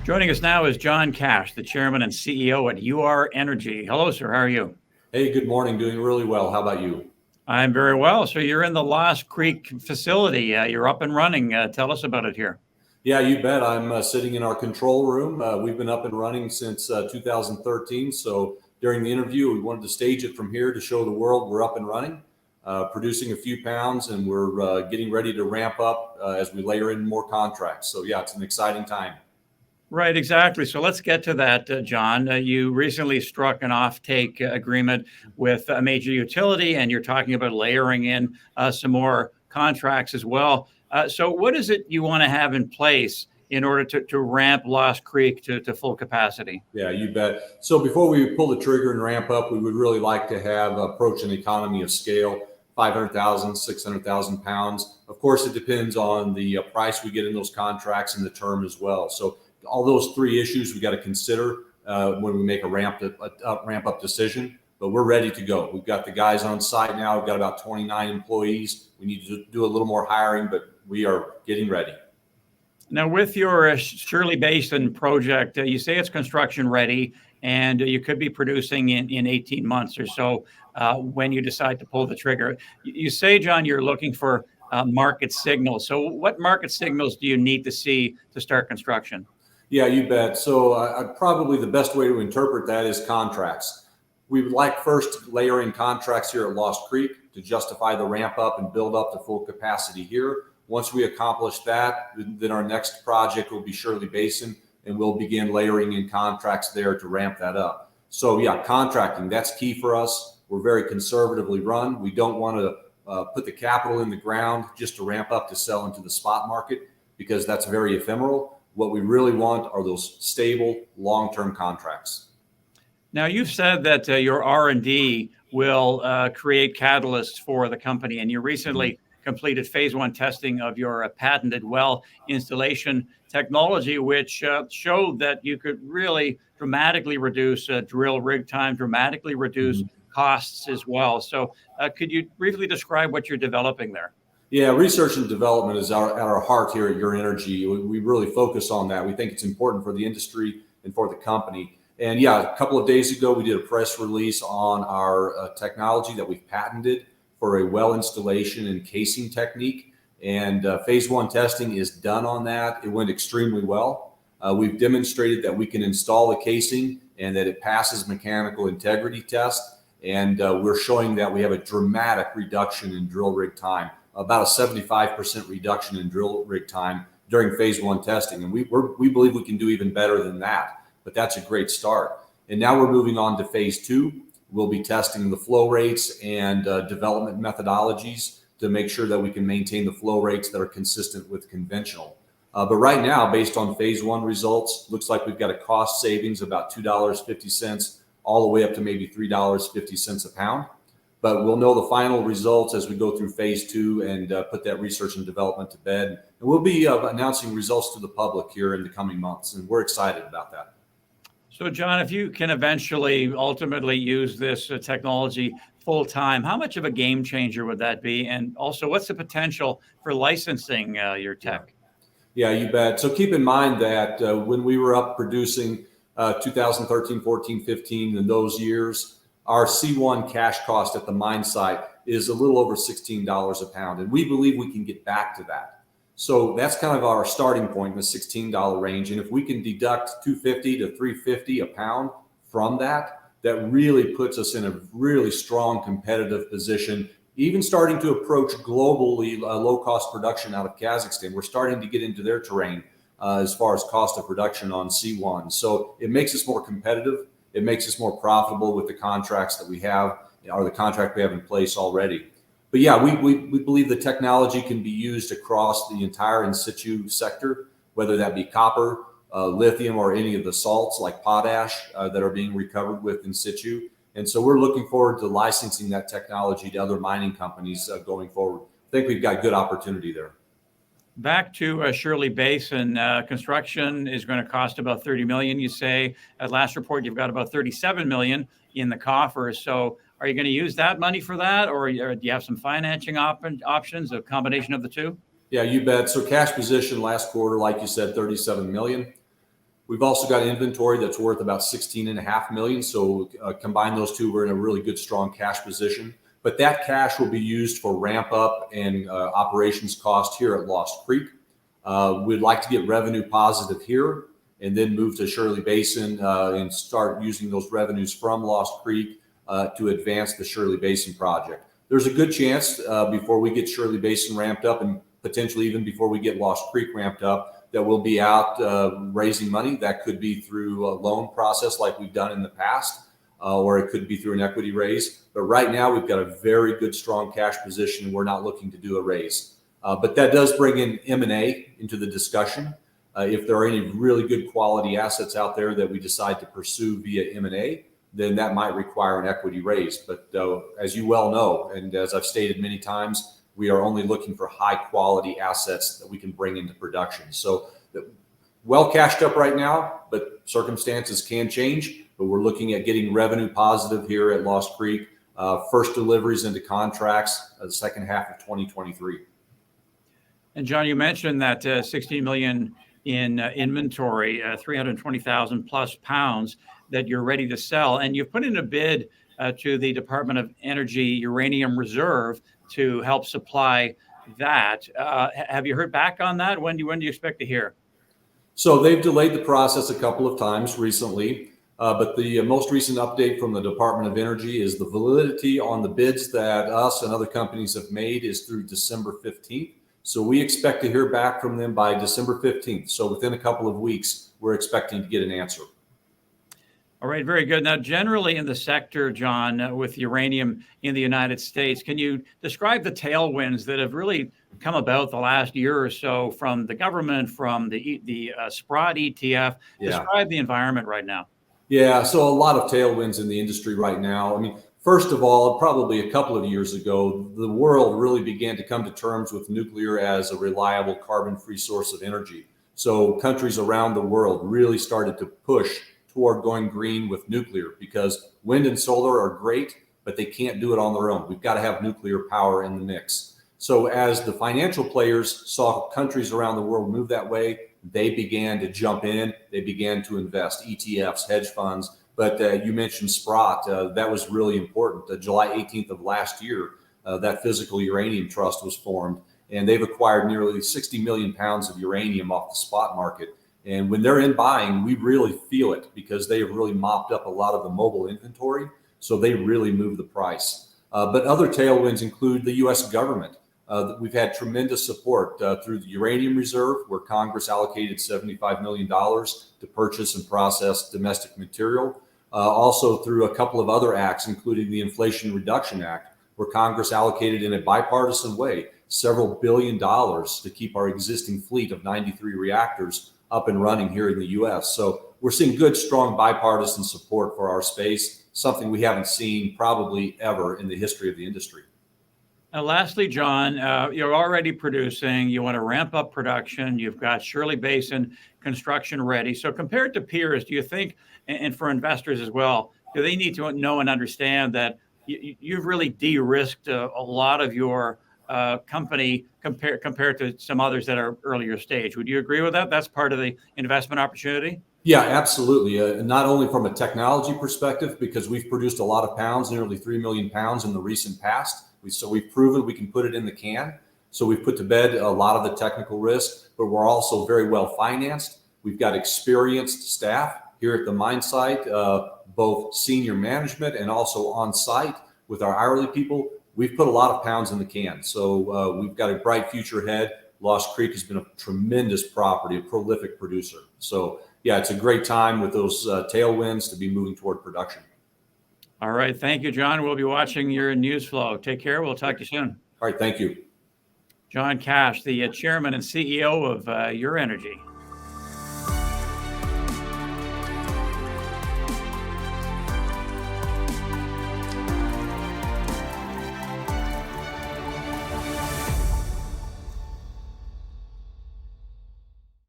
Joining us now is John Cash, the chairman and CEO at UR Energy. Hello, sir. How are you? Hey, good morning. Doing really well. How about you? I'm very well. So you're in the Lost Creek facility. You're up and running. Tell us about it here. Yeah, you bet. I'm sitting in our control room. We've been up and running since 2013. So during the interview, we wanted to stage it from here to show the world we're up and running, producing a few pounds, and we're getting ready to ramp up as we layer in more contracts. So yeah, it's an exciting time. Right, exactly. So let's get to that, John. You recently struck an offtake agreement with a major utility, and you're talking about layering in some more contracts as well. So what is it you want to have in place in order to ramp Lost Creek to full capacity? Yeah, you bet. So before we pull the trigger and ramp up, we would really like to have approach an economy of scale, 500,000, 600,000 pounds. Of course, it depends on the price we get in those contracts and the term as well. So all those three issues we got to consider when we make a ramp up decision. But we're ready to go. We've got the guys on site now. We've got about 29 employees. We need to do a little more hiring, but we are getting ready. Now, with your Shirley Basin project, you say it's construction ready, and you could be producing in 18 months or so when you decide to pull the trigger. You say, John, you're looking for market signals. So what market signals do you need to see to start construction? Yeah, you bet. So probably the best way to interpret that is contracts. We would like first layering contracts here at Lost Creek to justify the ramp up and build up to full capacity here. Once we accomplish that, then our next project will be Shirley Basin, and we'll begin layering in contracts there to ramp that up. So yeah, contracting, that's key for us. We're very conservatively run. We don't want to put the capital in the ground just to ramp up to sell into the spot market, because that's very ephemeral. What we really want are those stable, long-term contracts. Now, you've said that your R&D will create catalysts for the company, and you recently completed phase one testing of your patented well installation technology, which showed that you could really dramatically reduce drill rig time, dramatically reduce costs as well. So could you briefly describe what you're developing there? Yeah, research and development is at our heart here at Your Energy. We really focus on that. We think it's important for the industry and for the company. And yeah, a couple of days ago, we did a press release on our technology that we've patented for a well installation and casing technique. And phase one testing is done on that. It went extremely well. We've demonstrated that we can install the casing and that it passes mechanical integrity test. And we're showing that we have a dramatic reduction in drill rig time, about a 75% reduction in drill rig time during phase one testing. And we believe we can do even better than that. But that's a great start. And now we're moving on to phase two. We'll be testing the flow rates and development methodologies to make sure that we can maintain the flow rates that are consistent with conventional. But right now, based on phase one results, looks like we've got a cost savings about $2.50 all the way up to maybe $3.50 a pound. But we'll know the final results as we go through phase two and put that research and development to bed. And we'll be announcing results to the public here in the coming months. And we're excited about that. So, John, if you can eventually, ultimately use this technology full time, how much of a game changer would that be? And also, what's the potential for licensing your tech? Yeah, you bet. So keep in mind that when we were up producing 2013, 14, 15, in those years, our C1 cash cost at the mine site is a little over $16 a pound. And we believe we can get back to that. So that's kind of our starting point in the $16 range. And if we can deduct $2.50 to $3.50 a pound from that, that really puts us in a really strong competitive position, even starting to approach globally low-cost production out of Kazakhstan. We're starting to get into their terrain as far as cost of production on C1. So it makes us more competitive. It makes us more profitable with the contracts that we have, or the contract we have in place already. But yeah, we believe the technology can be used across the entire in situ sector, whether that be copper, lithium, or any of the salts like potash that are being recovered with in situ. And so we're looking forward to licensing that technology to other mining companies going forward. I think we've got good opportunity there. Back to Shirley Basin, construction is going to cost about $30 million. You say at last report you've got about $37 million in the coffers. So are you going to use that money for that, or do you have some financing options, a combination of the two? Yeah, you bet. So cash position last quarter, like you said, $37 million. We've also got inventory that's worth about $16.5 million. So combine those two, we're in a really good, strong cash position. But that cash will be used for ramp up and operations cost here at Lost Creek. We'd like to get revenue positive here and then move to Shirley Basin and start using those revenues from Lost Creek to advance the Shirley Basin project. There's a good chance before we get Shirley Basin ramped up, and potentially even before we get Lost Creek ramped up, that we'll be out raising money. That could be through a loan process like we've done in the past, or it could be through an equity raise. But right now we've got a very good, strong cash position, and we're not looking to do a raise. But that does bring in M&A into the discussion. If there are any really good quality assets out there that we decide to pursue via M&A, then that might require an equity raise. But as you well know, and as I've stated many times, we are only looking for high quality assets that we can bring into production. So well cashed up right now, but circumstances can change. But we're looking at getting revenue positive here at Lost Creek. First deliveries into contracts the second half of 2023. And John, you mentioned that 16 million in inventory, 320,000 plus pounds that you're ready to sell. And you've put in a bid to the Department of Energy Uranium Reserve to help supply that. Have you heard back on that? When do you expect to hear? So they've delayed the process a couple of times recently, but the most recent update from the Department of Energy is the validity on the bids that us and other companies have made is through December 15th. So we expect to hear back from them by December 15th. So within a couple of weeks, we're expecting to get an answer. All right, very good. Now, generally in the sector, John, with uranium in the United States, can you describe the tailwinds that have really come about the last year or so from the government, from the Sprott ETF? Yeah. Describe the environment right now. Yeah, so a lot of tailwinds in the industry right now. I mean, first of all, probably a couple of years ago, the world really began to come to terms with nuclear as a reliable carbon-free source of energy. So countries around the world really started to push toward going green with nuclear, because wind and solar are great, but they can't do it on their own. We've got to have nuclear power in the mix. So as the financial players saw countries around the world move that way, they began to jump in. They began to invest, ETFs, hedge funds. But you mentioned Sprott. That was really important. July 18th of last year, that Physical Uranium Trust was formed, and they've acquired nearly 60 million pounds of uranium off the spot market. And when they're in buying, we really feel it because they have really mopped up a lot of the mobile inventory. So they really move the price. But other tailwinds include the U.S. government. We've had tremendous support through the Uranium Reserve, where Congress allocated $75 million to purchase and process domestic material. Also through a couple of other acts, including the Inflation Reduction Act, where Congress allocated in a bipartisan way several $1 billion to keep our existing fleet of 93 reactors up and running here in the U.S. So we're seeing good, strong bipartisan support for our space, something we haven't seen probably ever in the history of the industry. And lastly, John, you're already producing. You want to ramp up production. You've got Shirley Basin construction ready. So compared to peers, do you think, and for investors as well, do they need to know and understand that you've really de-risked a lot of your company compared to some others that are earlier stage? Would you agree with that? That's part of the investment opportunity? Yeah, absolutely. Not only from a technology perspective, because we've produced a lot of pounds, nearly 3 million pounds in the recent past. So we've proven we can put it in the can. So we've put to bed a lot of the technical risk, but we're also very well financed. We've got experienced staff here at the mine site, both senior management and also on site with our hourly people. We've put a lot of pounds in the can. So we've got a bright future ahead. Lost Creek has been a tremendous property, a prolific producer. So yeah, it's a great time with those tailwinds to be moving toward production. All right. Thank you, John. We'll be watching your news flow. Take care. We'll talk to you soon. All right. Thank you. John Cash, the chairman and CEO of Your Energy.